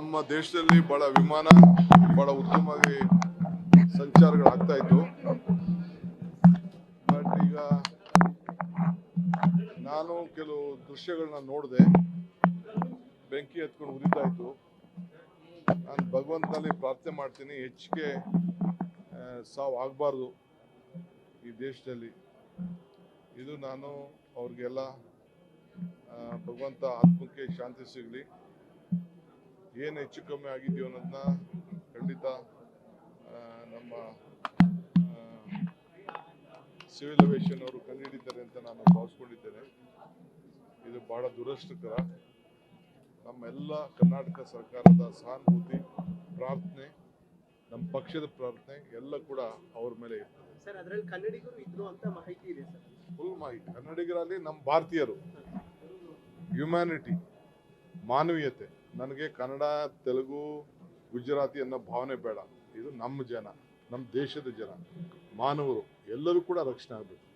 ನಮ್ಮ ದೇಶದಲ್ಲಿ ಬಹಳ ವಿಮಾನ ಬಹಳ ಉತ್ತಮವಾಗಿ ಸಂಚಾರಗಳಾಗ್ತಾ ಇತ್ತು. ಬಟ್ ಈಗ ನಾನು ಕೆಲವು ದೃಶ್ಯಗಳನ್ನ ನೋಡಿದೆ, ಬೆಂಕಿ ಹತ್ಕೊಂಡು ಉರಿತಾ ಇತ್ತು. ನಾನು ಭಗವಂತನಲ್ಲಿ ಪ್ರಾರ್ಥನೆ ಮಾಡ್ತೀನಿ, ಹೆಚ್ಚಿಗೆ ಸಾವು ಆಗಬಾರ್ದು ಈ ದೇಶದಲ್ಲಿ. ಇದು ನಾನು ಅವ್ರಿಗೆಲ್ಲ ಭಗವಂತ ಆತ್ಮಕ್ಕೆ ಶಾಂತಿ ಸಿಗಲಿ. ಏನು ಹೆಚ್ಚು ಕಮ್ಮಿ ಆಗಿದೆಯೋ ಅನ್ನೋದನ್ನ ಖಂಡಿತ ನಮ್ಮ ಸಿವಿಲ್ ಏವಿಯೇಷನ್ ಅವರು ಕಂಡುಹಿಡಿತಾರೆ ಅಂತ ನಾನು ಭಾವಿಸ್ಕೊಂಡಿದ್ದೇನೆ. ಇದು ಬಹಳ ದುರದೃಷ್ಟಕರ. ನಮ್ಮೆಲ್ಲ ಕರ್ನಾಟಕ ಸರ್ಕಾರದ ಸಹಾನುಭೂತಿ, ಪ್ರಾರ್ಥನೆ, ನಮ್ಮ ಪಕ್ಷದ ಪ್ರಾರ್ಥನೆ ಎಲ್ಲ ಕೂಡ ಅವ್ರ ಮೇಲೆ ಇರ್ತದೆ. ಸರ್, ಅದರಲ್ಲಿ ಕನ್ನಡಿಗರು ಇದ್ರು ಅಂತ ಮಾಹಿತಿ ಇದೆ ಸರ್. ಫುಲ್ ಮಾಹಿತಿ. ಕನ್ನಡಿಗರಲ್ಲಿ ನಮ್ಮ ಭಾರತೀಯರು, ಹ್ಯುಮ್ಯಾನಿಟಿ, ಮಾನವೀಯತೆ. ನನಗೆ ಕನ್ನಡ, ತೆಲುಗು, ಗುಜರಾತಿ ಅನ್ನೋ ಭಾವನೆ ಬೇಡ. ಇದು ನಮ್ಮ ಜನ, ನಮ್ಮ ದೇಶದ ಜನ, ಮಾನವರು ಎಲ್ಲರೂ ಕೂಡ ರಕ್ಷಣೆ ಆಗಬೇಕು.